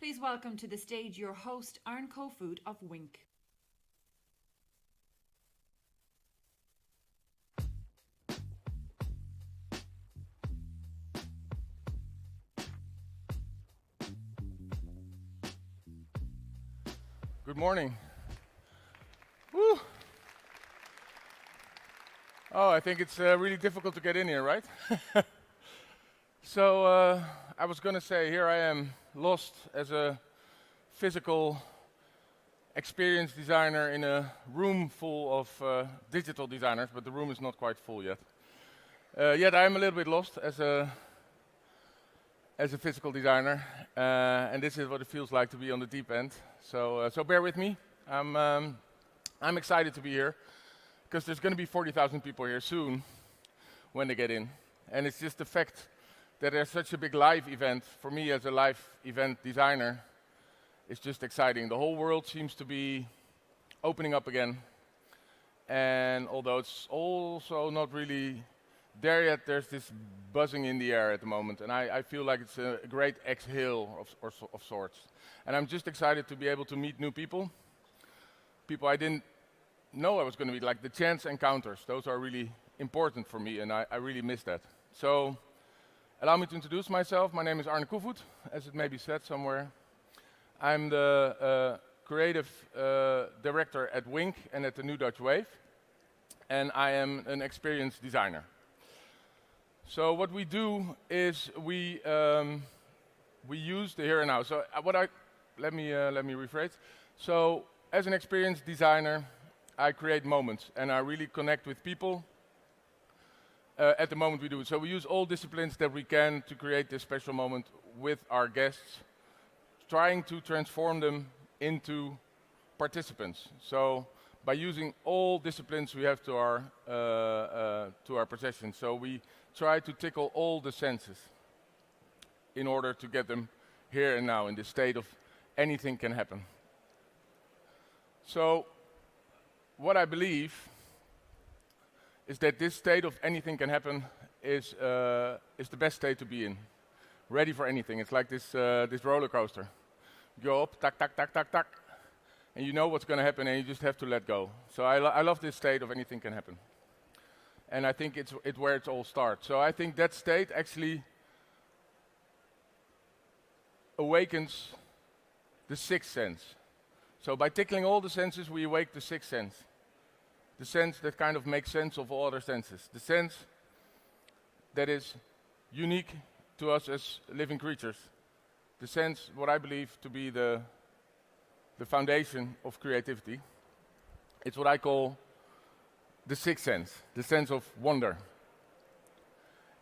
Please welcome to the stage your host, Arne Kofood of Wink. Good morning. Woo. Oh, I think it's really difficult to get in here, right? So I was going to say, here I am, lost as a physical experience designer in a room full of digital designers, but the room is not quite full yet. Yet I'm a little bit lost as a physical designer, and this is what it feels like to be on the deep end. So bear with me. I'm excited to be here because there's going to be 40,000 people here soon when they get in, and it's just the fact that there's such a big live event for me as a live event designer. It's just exciting. The whole world seems to be opening up again, and although it's also not really there yet, there's this buzzing in the air at the moment, and I feel like it's a great exhale of sorts. And I'm just excited to be able to meet new people I didn't know I was going to meet, like the chance encounters. Those are really important for me, and I really miss that. So allow me to introduce myself. My name is Arne Kofoed, as it may be said somewhere. I'm the creative director at Wink and at the New Dutch Wave, and I am an experienced designer. So what we do is we use the here and now. So let me rephrase. So as an experienced designer, I create moments and I really connect with people at the moment we do it. So we use all disciplines that we can to create this special moment with our guests, trying to transform them into participants. So by using all disciplines we have to our possession. So we try to tickle all the senses in order to get them here and now in the state of anything can happen. So what I believe is that this state of anything can happen is the best state to be in. Ready for anything. It's like this roller coaster. You go up, tack, tack, tack, tack, tack, and you know what's going to happen, and you just have to let go. So I love this state of anything can happen. And I think it's where it all starts. So I think that state actually awakens the sixth sense. So by tickling all the senses, we awake the sixth sense. The sense that kind of makes sense of all other senses. The sense that is unique to us as living creatures. The sense, what I believe to be the foundation of creativity. It's what I call the sixth sense, the sense of wonder.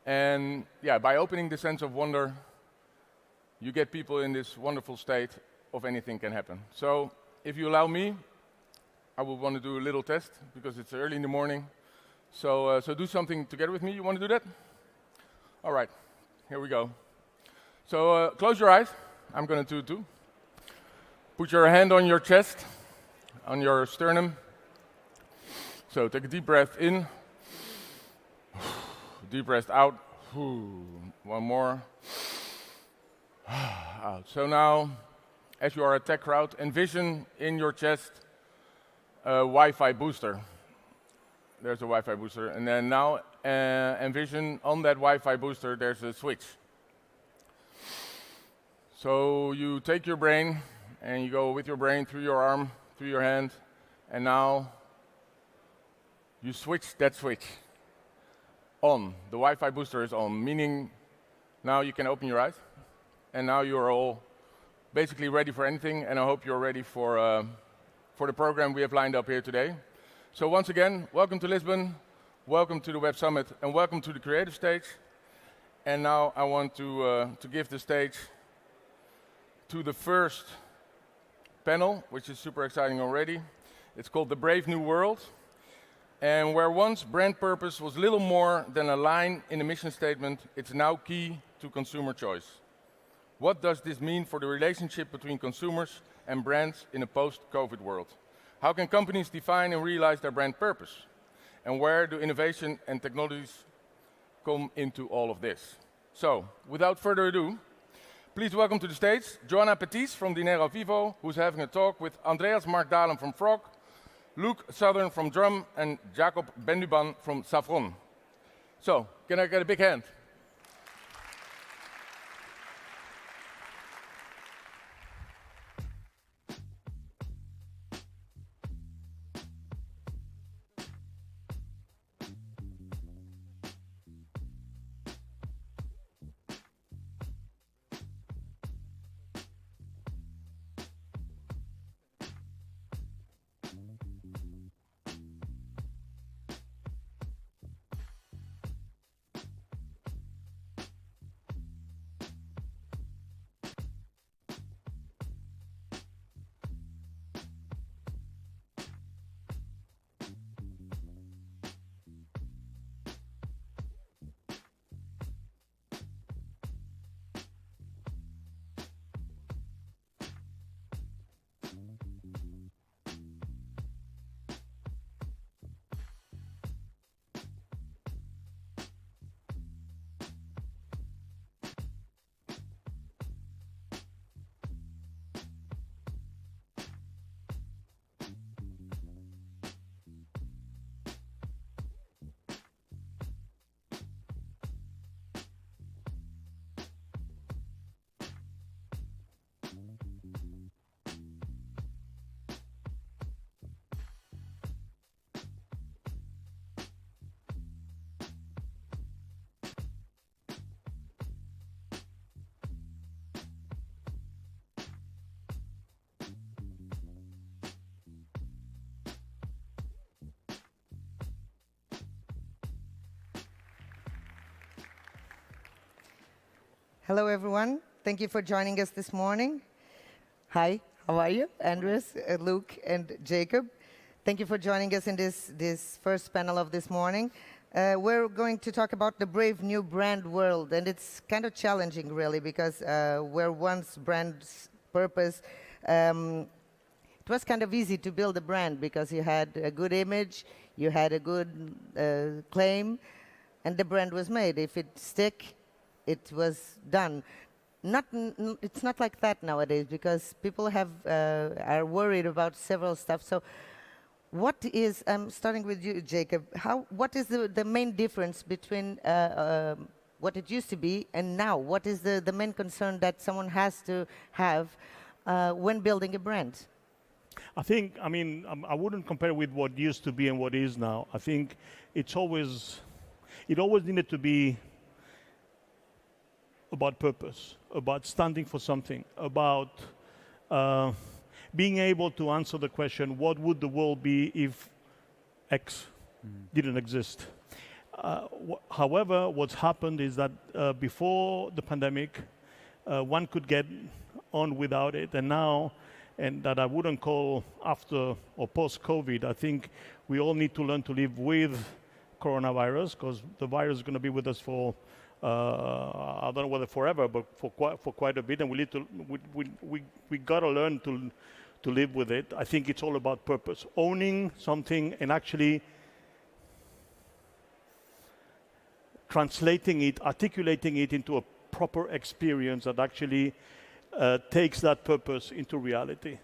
And yeah, by opening the sense of wonder, you get people in this wonderful state of anything can happen. So if you allow me, I would want to do a little test because it's early in the morning. So do something together with me. You want to do that? All right, here we go. So close your eyes. I'm going to do it too. Put your hand on your chest, on your sternum. So take a deep breath in, deep breath out. One more. Out. So now, as you are a tech crowd, envision in your chest a Wi-Fi booster. There's a Wi-Fi booster. And then now envision on that Wi-Fi booster there's a switch. So you take your brain and you go with your brain through your arm, through your hand, and now you switch that switch on. The Wi-Fi booster is on, meaning now you can open your eyes. And now you're all basically ready for anything, and I hope you're ready for the program we have lined up here today. So once again, welcome to Lisbon, welcome to the Web Summit, and welcome to the Creative Stage. And now I want to give the stage to the first panel, which is super exciting already. It's called The Brave New World. And where once brand purpose was little more than a line in a mission statement, it's now key to consumer choice. What does this mean for the relationship between consumers and brands in a post-COVID world? How can companies define and realize their brand purpose? And where do innovation and technologies come into all of this? So, without further ado, Please welcome to the stage Joanna Petis from Dinero Vivo, who's having a talk with Andreas Markdalen from Frog, Luke Southern from Drum, and Jacob Benduban from Saffron. So, can I get a big hand? Hello, everyone. Thank you for joining us this morning. Hi, how are you? Andreas, Luke, and Jacob. Thank you for joining us in this first panel of this morning. We're going to talk about the brave new brand world, and it's kind of challenging, really, because where once brand's purpose, it was kind of easy to build a brand because you had a good image, you had a good claim, and the brand was made. If it stick, it was done. It's not like that nowadays because people are worried about several stuff. So what is, starting with you, Jacob, what is the main difference between what it used to be and now? What is the main concern that someone has to have when building a brand? I wouldn't compare with what used to be and what is now. I think it always needed to be about purpose, about standing for something, about being able to answer the question, what would the world be if X didn't exist? However, what's happened is that before the pandemic, one could get on without it, and now, and that I wouldn't call after or post-COVID, I think we all need to learn to live with coronavirus, because the virus is going to be with us for I don't know whether forever, but for quite a bit, and we gotta learn to live with it. I think it's all about purpose, owning something and actually translating it, articulating it into a proper experience that actually takes that purpose into reality.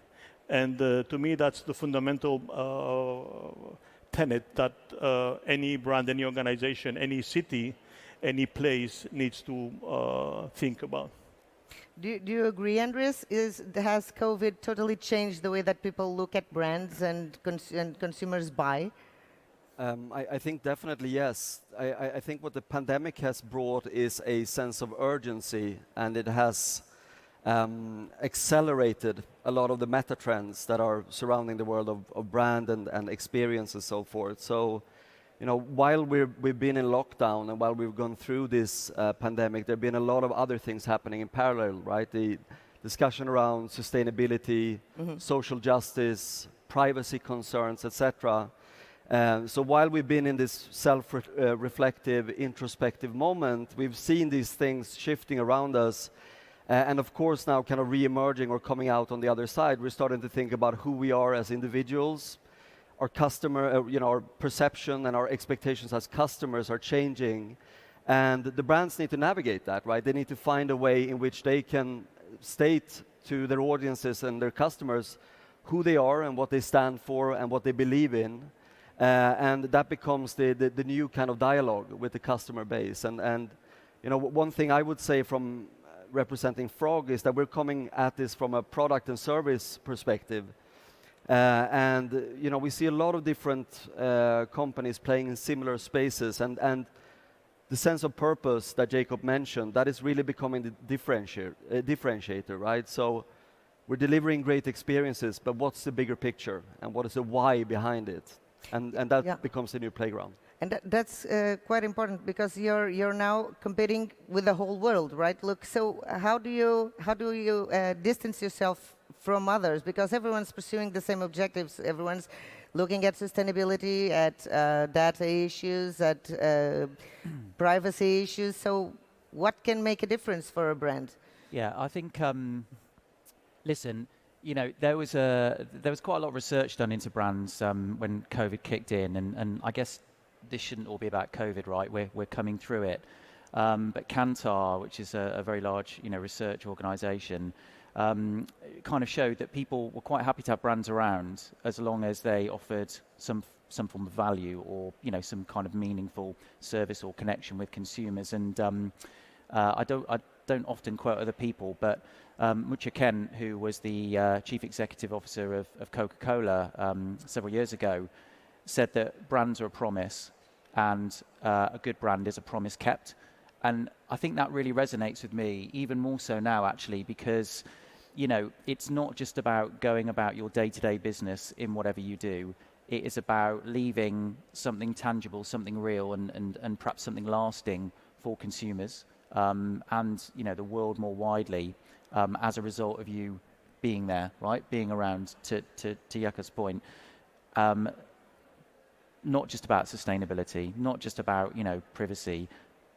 And to me, that's the fundamental tenet that any brand, any organization, any city, any place needs to think about. Do you agree, Andreas? Has COVID totally changed the way that people look at brands and consumers buy? I think definitely yes. I think what the pandemic has brought is a sense of urgency, and it has accelerated a lot of the meta trends that are surrounding the world of brand and experience and so forth. So, while we've been in lockdown and while we've gone through this pandemic, there have been a lot of other things happening in parallel, right? The discussion around sustainability, social justice, privacy concerns, etc. So while we've been in this self-reflective, introspective moment, we've seen these things shifting around us. And of course now kind of re-emerging or coming out on the other side, we're starting to think about who we are as individuals. Our customer, our perception and our expectations as customers are changing. And the brands need to navigate that, right? They need to find a way in which they can state to their audiences and their customers who they are and what they stand for and what they believe in. And that becomes the new kind of dialogue with the customer base. And you know, one thing I would say from representing Frog is that we're coming at this from a product and service perspective. And you know, we see a lot of different companies playing in similar spaces, and the sense of purpose that Jacob mentioned, that is really becoming the differentiator, right? So we're delivering great experiences, but what's the bigger picture and what is the why behind it? And that becomes the new playground. And that's quite important because you're now competing with the whole world, right? Look, so how do you distance yourself from others? Because everyone's pursuing the same objectives. Everyone's looking at sustainability, at data issues, at privacy issues. So what can make a difference for a brand? Yeah, I think. Listen, you know, there was quite a lot of research done into brands when COVID kicked in, and I guess this shouldn't all be about COVID, right? We're coming through it. But Kantar, which is a very large, you know, research organisation, kind of showed that people were quite happy to have brands around as long as they offered some form of value or, you know, some kind of meaningful service or connection with consumers. And I don't often quote other people, but Mucha Ken, who was the chief executive officer of Coca-Cola several years ago, said that brands are a promise, and a good brand is a promise kept. And I think that really resonates with me, even more so now, actually, because, you know, it's not just about going about your day-to-day business in whatever you do. It is about leaving something tangible, something real, and perhaps something lasting for consumers and, you know, the world more widely as a result of you being there, right? Being around, to Jukka's point. Not just about sustainability, not just about, you know, privacy,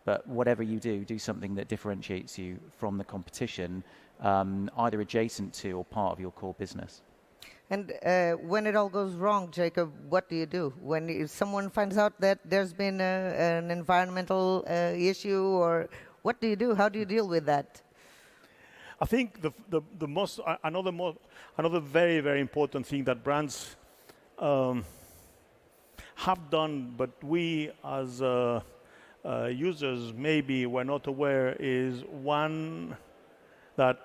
but whatever you do something that differentiates you from the competition, either adjacent to or part of your core business. And when it all goes wrong, Jacob, what do you do? When if someone finds out that there's been an environmental issue, or what do you do? How do you deal with that? I think another very, very important thing that brands have done, but we as users maybe were not aware, is one that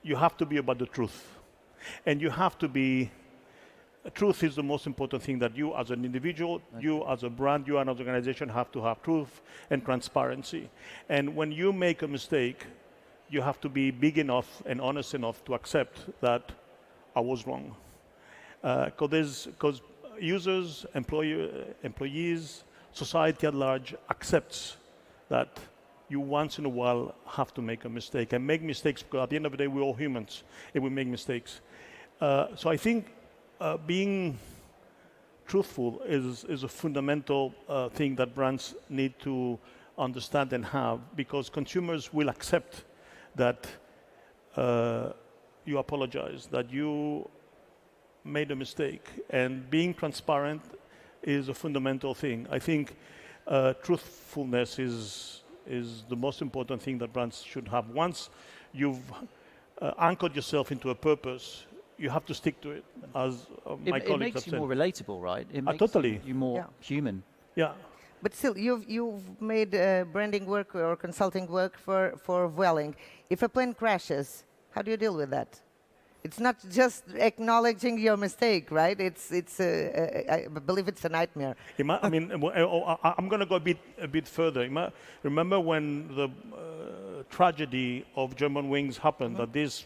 you have to be about the truth. And you have to be, truth is the most important thing that you as an individual, you as a brand, you as an organization have to have truth and transparency. And when you make a mistake, you have to be big enough and honest enough to accept that I was wrong. Because users, employees, society at large accepts that you once in a while have to make a mistake and make mistakes, because at the end of the day we're all humans and we make mistakes. So I think being truthful is a fundamental thing that brands need to understand and have, because consumers will accept that you apologize, that you made a mistake, and being transparent is a fundamental thing. I think truthfulness is the most important thing that brands should have. Once you've anchored yourself into a purpose, you have to stick to it, as my colleagues have said. It makes you more relatable, right? It makes totally. you more human. Yeah. But still, you've made branding work or consulting work for Vueling. If a plane crashes, how do you deal with that? It's not just acknowledging your mistake, right? I believe it's a nightmare. I mean, I'm going to go a bit further. Remember when the tragedy of Germanwings happened, that this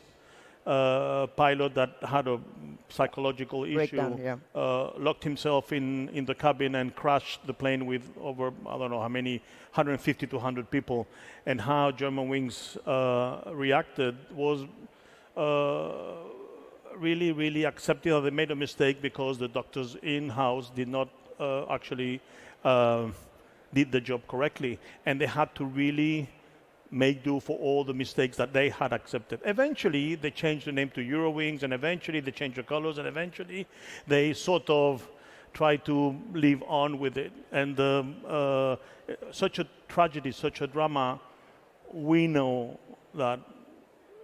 pilot that had a psychological issue locked himself in the cabin and crashed the plane with over, I don't know how many, 150 to 100 people. And how Germanwings reacted was really, really accepting that they made a mistake, because the doctors in-house did not actually did the job correctly. And they had to really make do for all the mistakes that they had accepted. Eventually, they changed the name to Eurowings, and eventually they changed the colors, and eventually they sort of try to live on with it. And such a tragedy, such a drama, we know that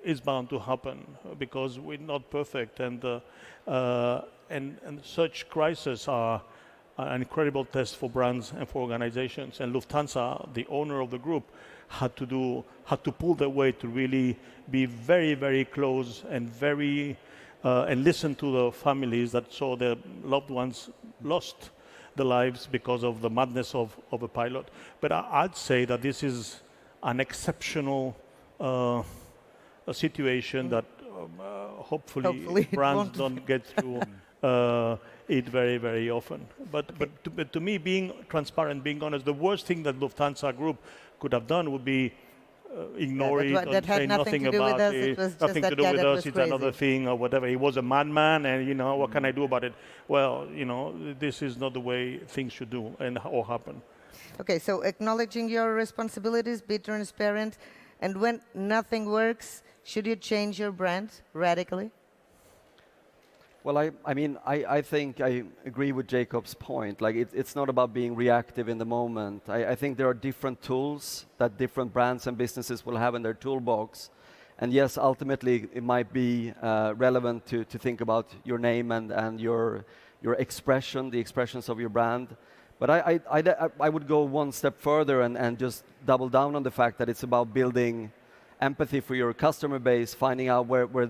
is bound to happen because we're not perfect, and such crises are an incredible test for brands and for organizations. And Lufthansa, the owner of the group, had to pull their weight to really be very, very close and and listen to the families that saw their loved ones lost their lives because of the madness of a pilot. But I'd say that this is an exceptional a situation that hopefully brands don't get through it very, very often. But to me, being transparent, being honest, the worst thing that Lufthansa Group could have done would be ignore it and say nothing about it. Nothing to do with us. It's another thing or whatever. He was a madman, and what can I do about it? Well, this is not the way things should do or happen. Okay, so acknowledging your responsibilities, be transparent, and when nothing works, should you change your brand radically? Well, I think I agree with Jacob's point. Like, it's not about being reactive in the moment. I think there are different tools that different brands and businesses will have in their toolbox. And yes, ultimately, it might be relevant to think about your name and your expression, the expressions of your brand. But I would go one step further and just double down on the fact that it's about building empathy for your customer base, finding out where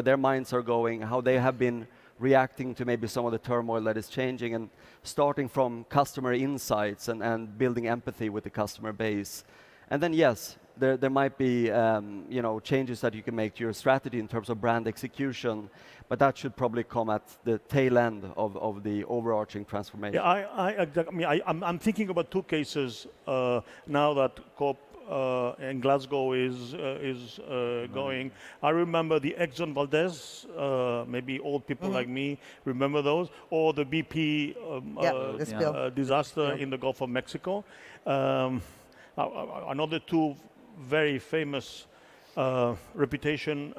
their minds are going, how they have been reacting to maybe some of the turmoil that is changing, and starting from customer insights and building empathy with the customer base. And then yes, there might be changes that you can make to your strategy in terms of brand execution, but that should probably come at the tail end of the overarching transformation. Yeah, I'm thinking about two cases now that COP in Glasgow is going. I remember the Exxon Valdez, maybe old people like me remember those, or the BP disaster in the Gulf of Mexico. Another two very famous reputation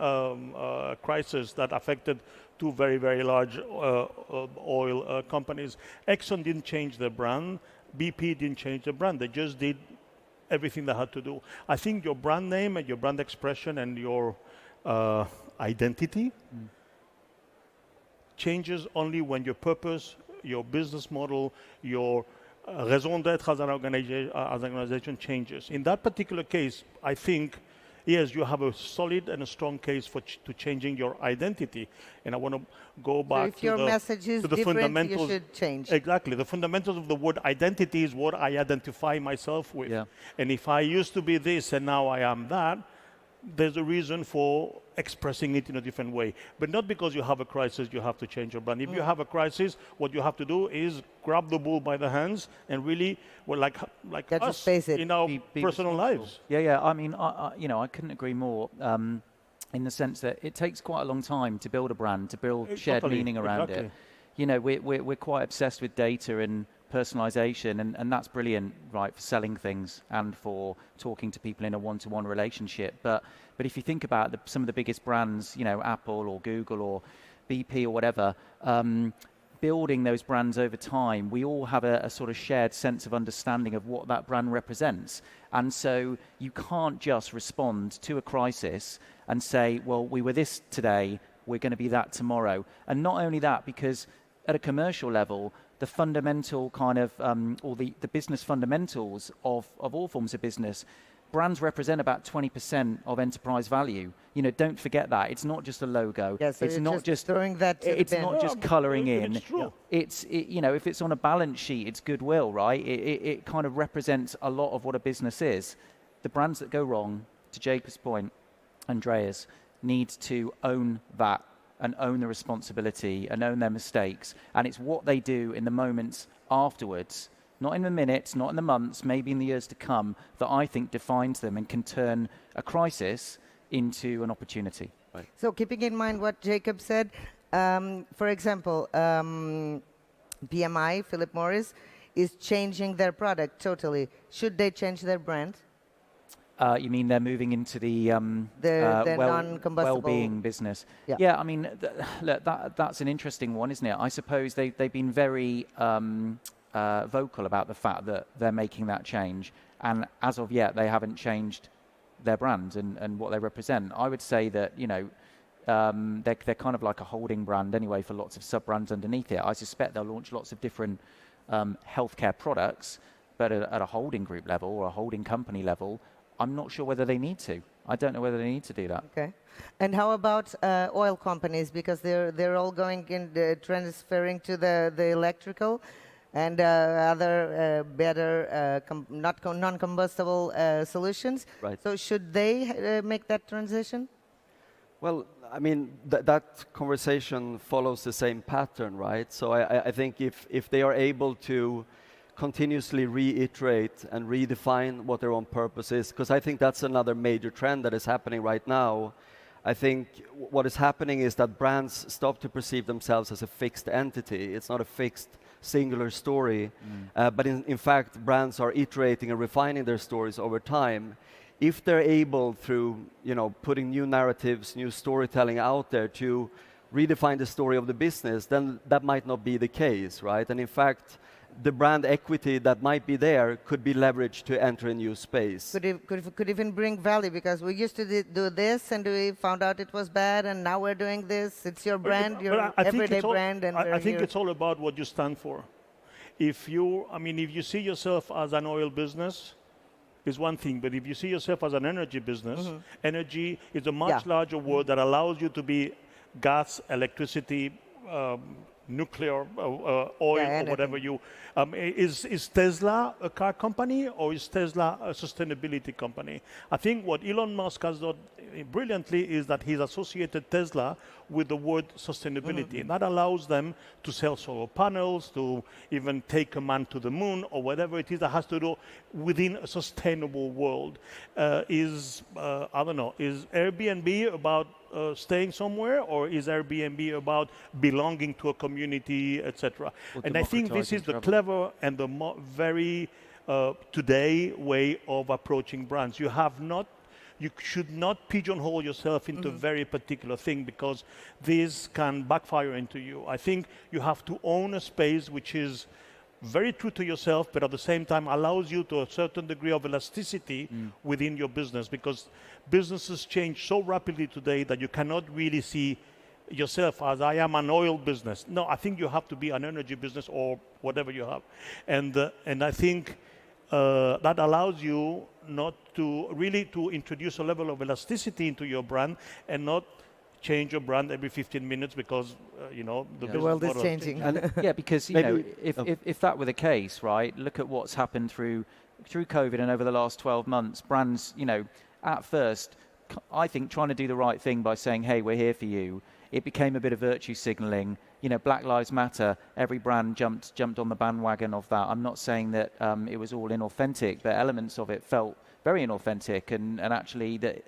crisis that affected two very, very large oil companies. Exxon didn't change their brand. BP didn't change their brand. They just did everything they had to do. I think your brand name and your brand expression and your identity changes only when your purpose, your business model, your raison d'être as an organization changes. In that particular case, I think, yes, you have a solid and a strong case to changing your identity. And I want to go back if your message is to the different, fundamentals. you should change. Exactly. The fundamentals of the word identity is what I identify myself with. Yeah. And if I used to be this and now I am that, there's a reason for expressing it in a different way. But not because you have a crisis, you have to change your brand. If you have a crisis, what you have to do is grab the bull by the hands and really, well, like us in our personal lives. Yeah. I mean, I couldn't agree more. In the sense that it takes quite a long time to build a brand, to build shared meaning around it. We're quite obsessed with data and personalization, and that's brilliant, right, for selling things and for talking to people in a one-to-one relationship. But if you think about some of the biggest brands, Apple or Google or BP or whatever, building those brands over time, we all have a sort of shared sense of understanding of what that brand represents. And so you can't just respond to a crisis and say, well, we were this today, we're going to be that tomorrow. And not only that, because at a commercial level, the fundamental kind of, or the business fundamentals of all forms of business, brands represent about 20% of enterprise value. Don't forget that. It's not just a logo. Yeah, so it's not just throwing that to it's the not just colouring in. It's true. If it's on a balance sheet, it's goodwill, right? It kind of represents a lot of what a business is. The brands that go wrong, to Jacob's point, Andreas, need to own that and own the responsibility and own their mistakes. And it's what they do in the moments afterwards, not in the minutes, not in the months, maybe in the years to come, that I think defines them and can turn a crisis into an opportunity. Right. So keeping in mind what Jacob said, for example, PMI, Philip Morris, is changing their product totally. Should they change their brand? You mean they're moving into the The non-combustible. well-being business? Yeah. Yeah, I mean, look, that's an interesting one, isn't it? I suppose they've been very vocal about the fact that they're making that change, and as of yet, they haven't changed their brand and what they represent. I would say that, you know, they're kind of like a holding brand anyway for lots of sub-brands underneath it. I suspect they'll launch lots of different healthcare products, but at a holding group level or a holding company level, I'm not sure whether they need to. I don't know whether they need to do that. Okay. And how about oil companies? Because they're all going in transferring to the electrical and other better non-combustible solutions. Right. So should they make that transition? Well, I mean, that conversation follows the same pattern, right? So I think if they are able to continuously reiterate and redefine what their own purpose is, because I think that's another major trend that is happening right now. I think what is happening is that brands stop to perceive themselves as a fixed entity. It's not a fixed singular story, but in fact, brands are iterating and refining their stories over time. If they're able, through putting new narratives, new storytelling out there, to redefine the story of the business, then that might not be the case, right? And in fact, the brand equity that might be there could be leveraged to enter a new space. Could even bring value, because we used to do this and we found out it was bad, and now we're doing this. It's your brand, your everyday brand. And I think it's all about what you stand for. If you see yourself as an oil business, is one thing, but if you see yourself as an energy business, energy is a much larger word that allows you to be gas, electricity, nuclear, oil, or whatever you... is Tesla a car company, or is Tesla a sustainability company? I think what Elon Musk has done brilliantly is that he's associated Tesla with the word sustainability. And that allows them to sell solar panels, to even take a man to the moon, or whatever it is that has to do within a sustainable world. Is Airbnb about staying somewhere, or is Airbnb about belonging to a community, etc.? And I think this is the clever and the very today way of approaching brands. You should not pigeonhole yourself into a very particular thing, because this can backfire into you. I think you have to own a space which is very true to yourself, but at the same time allows you to a certain degree of elasticity within your business, because businesses change so rapidly today that you cannot really see yourself as I am an oil business. No, I think you have to be an energy business or whatever you have. And I think that allows you not to really to introduce a level of elasticity into your brand, and not change your brand every 15 minutes because the world is model changing. And yeah, because if that were the case, right? Look at what's happened through COVID and over the last 12 months. Brands, at first, I think trying to do the right thing by saying, "Hey, we're here for you." It became a bit of virtue signaling. Black Lives Matter. Every brand jumped on the bandwagon of that. I'm not saying that it was all inauthentic, but elements of it felt very inauthentic, and actually that.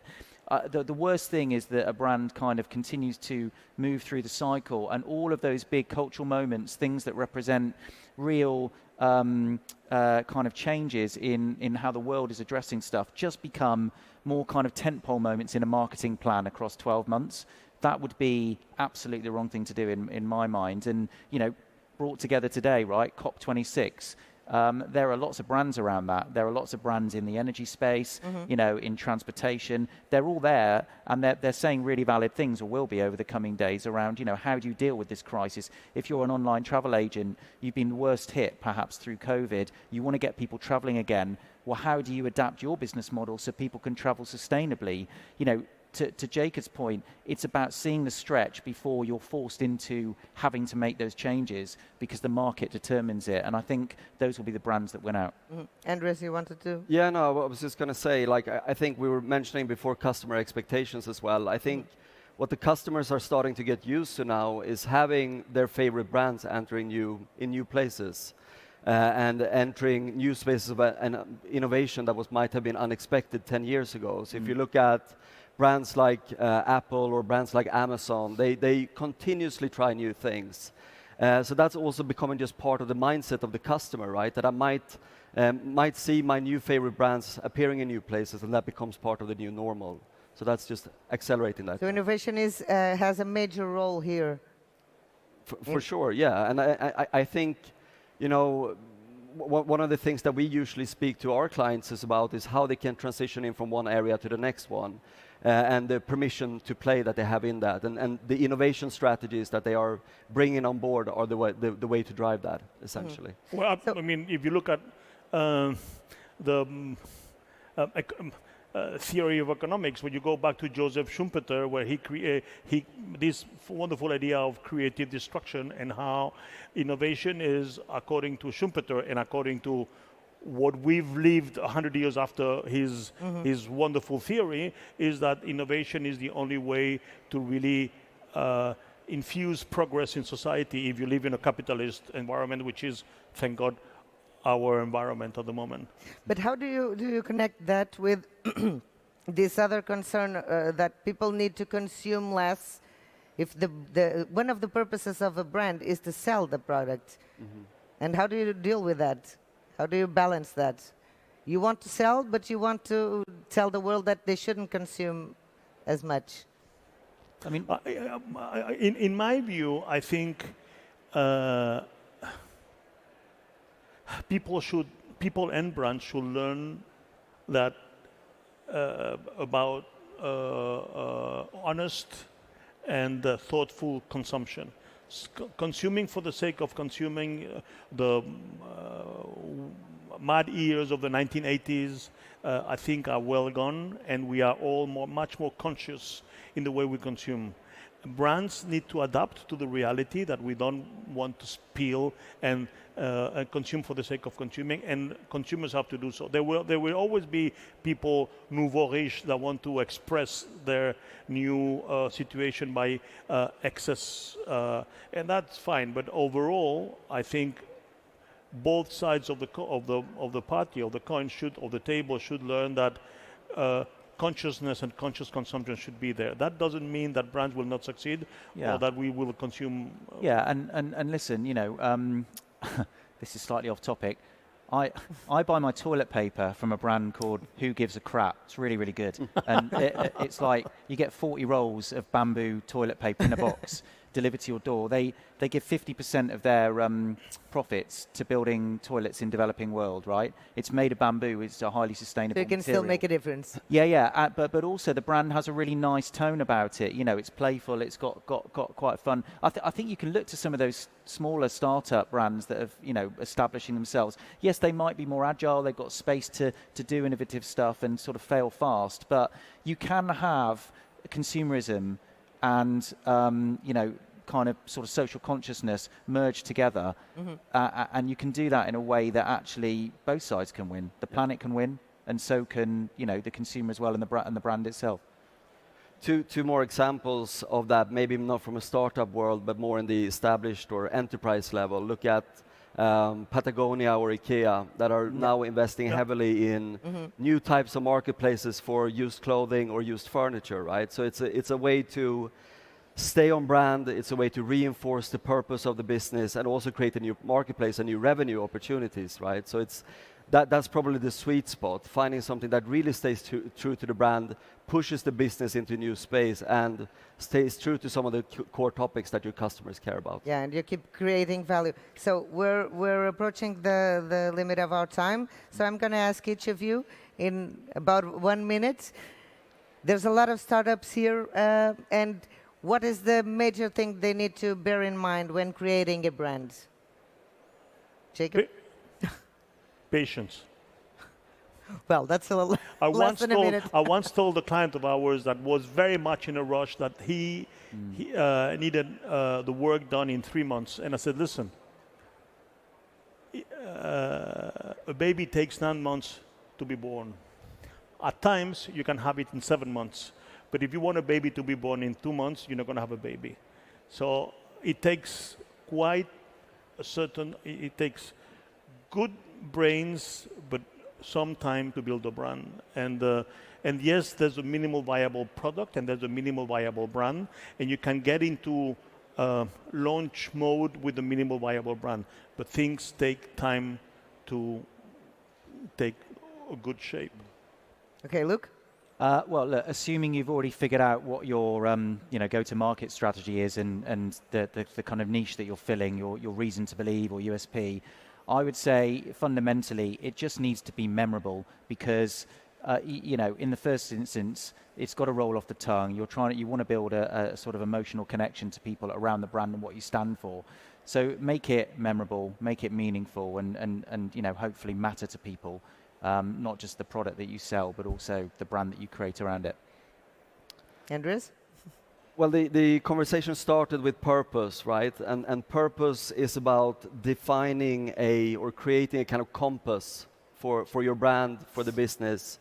The worst thing is that a brand kind of continues to move through the cycle, and all of those big cultural moments, things that represent real kind of changes in how the world is addressing stuff, just become more kind of tentpole moments in a marketing plan across 12 months. That would be absolutely the wrong thing to do in my mind. And, brought together today, right, COP26, there are lots of brands around that. There are lots of brands in the energy space, in transportation. They're all there, and they're saying really valid things, or will be over the coming days, around, how do you deal with this crisis? If you're an online travel agent, you've been worst hit perhaps through COVID, you want to get people traveling again. Well, how do you adapt your business model so people can travel sustainably? To Jacob's point, it's about seeing the stretch before you're forced into having to make those changes, because the market determines it. And I think those will be the brands that win out. Andreas, you wanted to? Yeah, no, I was just going to say, I think we were mentioning before customer expectations as well. I think what the customers are starting to get used to now is having their favorite brands entering in new places. And entering new spaces of innovation that might have been unexpected 10 years ago. So if you look at brands like Apple or brands like Amazon, they continuously try new things. So that's also becoming just part of the mindset of the customer, right? That I might might see my new favorite brands appearing in new places, and that becomes part of the new normal. So that's just accelerating that. So innovation has a major role here. For sure, yeah. And I think, one of the things that we usually speak to our clients is about is how they can transition in from one area to the next one, and the permission to play that they have in that, and the innovation strategies that they are bringing on board are the way to drive that, essentially. Well, I mean, if you look at the theory of economics, when you go back to Joseph Schumpeter, where he this wonderful idea of creative destruction, and how innovation is, according to Schumpeter and according to what we've lived 100 years after his wonderful theory, is that innovation is the only way to really infuse progress in society if you live in a capitalist environment, which is, thank God, our environment at the moment. But how do you connect that with this other concern that people need to consume less? If the one of the purposes of a brand is to sell the product, and how do you deal with that? How do you balance that? You want to sell, but you want to tell the world that they shouldn't consume as much. I mean, in my view, I think people and brands should learn that about honest and thoughtful consumption. Consuming for the sake of consuming, the mad years of the 1980s, I think are well gone, and we are all much more conscious in the way we consume. Brands need to adapt to the reality that we don't want to spill and consume for the sake of consuming, and consumers have to do so. There will always be people nouveau riche that want to express their new situation by excess, and that's fine. But overall, I think both sides of the party, of the coin, of the table, should learn that consciousness and conscious consumption should be there. That doesn't mean that brands will not succeed, or that we will consume. And listen, this is slightly off topic. I buy my toilet paper from a brand called Who Gives a Crap. It's really, really good. And it's like you get 40 rolls of bamboo toilet paper in a box delivered to your door. They give 50% of their profits to building toilets in developing world, right? It's made of bamboo. It's a highly sustainable So it can material. still make a difference. But also the brand has a really nice tone about it. It's playful. It's got quite fun. I think you can look to some of those smaller startup brands that have, establishing themselves. Yes, they might be more agile. They've got space to do innovative stuff and sort of fail fast. But you can have consumerism and kind of sort of social consciousness merged together, and you can do that in a way that actually both sides can win. The planet can win, and so can the consumer as well, and the brand itself. Two more examples of that, maybe not from a startup world, but more in the established or enterprise level. Look at Patagonia or Ikea that are now investing heavily in new types of marketplaces for used clothing or used furniture, right? So it's a way to stay on brand, it's a way to reinforce the purpose of the business and also create a new marketplace and new revenue opportunities, right? So that's probably the sweet spot, finding something that really stays true to the brand, pushes the business into a new space, and stays true to some of the core topics that your customers care about. Yeah, and you keep creating value. So we're approaching the limit of our time. So I'm going to ask each of you in about 1 minute. There's a lot of startups here, and what is the major thing they need to bear in mind when creating a brand? Jacob? Patience. Well, that's a little less than a minute. I once told a client of ours that was very much in a rush that he needed the work done in 3 months. And I said, listen, a baby takes 9 months to be born. At times, you can have it in 7 months. But if you want a baby to be born in 2 months, you're not going to have a baby. So it takes it takes good brains, but some time to build a brand. And yes, there's a minimal viable product and there's a minimal viable brand, and you can get into launch mode with the minimal viable brand. But things take time to take a good shape. Okay, Luke? Well, look, assuming you've already figured out what your go-to-market strategy is and the kind of niche that you're filling, your reason to believe or USP, I would say fundamentally it just needs to be memorable because in the first instance it's got to roll off the tongue. You want to build a sort of emotional connection to people around the brand and what you stand for. So make it memorable, make it meaningful, and hopefully matter to people. Not just the product that you sell, but also the brand that you create around it. Andreas? Well, the conversation started with purpose, right? And purpose is about defining or creating a kind of compass for your brand, for the business.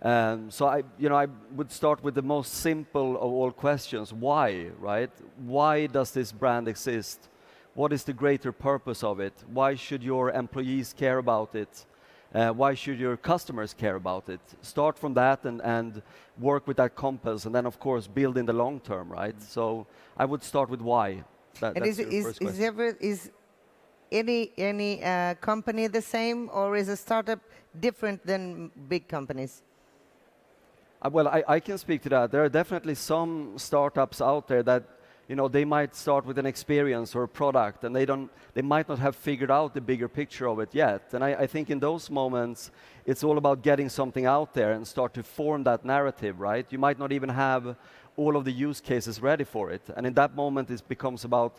So I would start with the most simple of all questions. Why, right? Why does this brand exist? What is the greater purpose of it? Why should your employees care about it? Why should your customers care about it? Start from that and work with that compass, and then of course build in the long term, right? So I would start with why. That's your first question. Is any company the same, or is a startup different than big companies? Well, I can speak to that. There are definitely some startups out there that they might start with an experience or a product, and they might not have figured out the bigger picture of it yet. And I think in those moments, it's all about getting something out there and start to form that narrative, right? You might not even have all of the use cases ready for it. And in that moment, it becomes about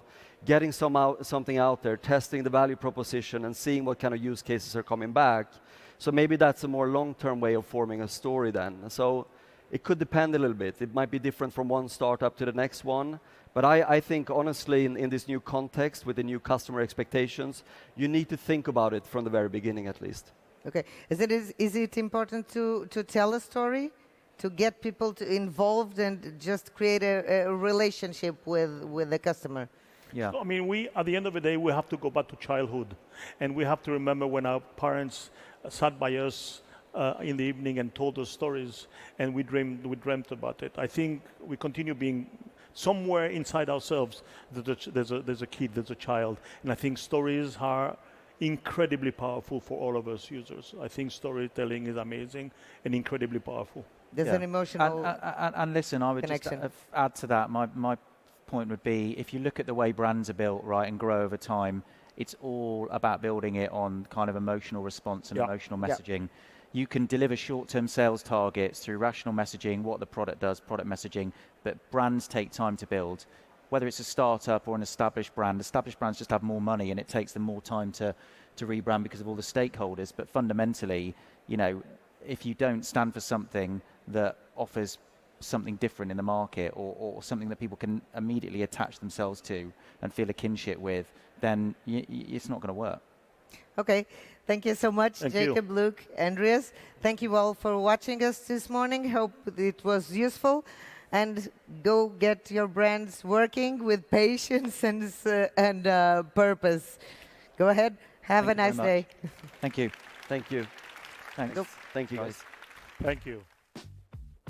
getting something out there, testing the value proposition, and seeing what kind of use cases are coming back. So maybe that's a more long-term way of forming a story then. So it could depend a little bit. It might be different from one startup to the next one. But I think, honestly, in this new context, with the new customer expectations, you need to think about it from the very beginning, at least. Okay. Is it important to tell a story, to get people involved and just create a relationship with the customer? Yeah. So, I mean, at the end of the day, we have to go back to childhood, and we have to remember when our parents sat by us in the evening and told us stories, and we dreamt about it. I think we continue being somewhere inside ourselves. There's a kid, there's a child, and I think stories are incredibly powerful for all of us users. I think storytelling is amazing and incredibly powerful. There's an emotional and listen, I would connection. just add to that. My point would be, if you look at the way brands are built, right, and grow over time, it's all about building it on kind of emotional response and emotional messaging. You can deliver short-term sales targets through rational messaging, what the product does, product messaging, but brands take time to build. Whether it's a startup or an established brands just have more money and it takes them more time to rebrand because of all the stakeholders. But fundamentally, if you don't stand for something that offers something different in the market or something that people can immediately attach themselves to and feel a kinship with, then it's not going to work. Okay. Thank you so much, Thank Jacob, you. Luke, Andreas. Thank you all for watching us this morning. Hope it was useful. And go get your brands working with patience and purpose. Go ahead. Have a nice day. Thank you. Thank you. Thanks. Thank you, guys. Thank you.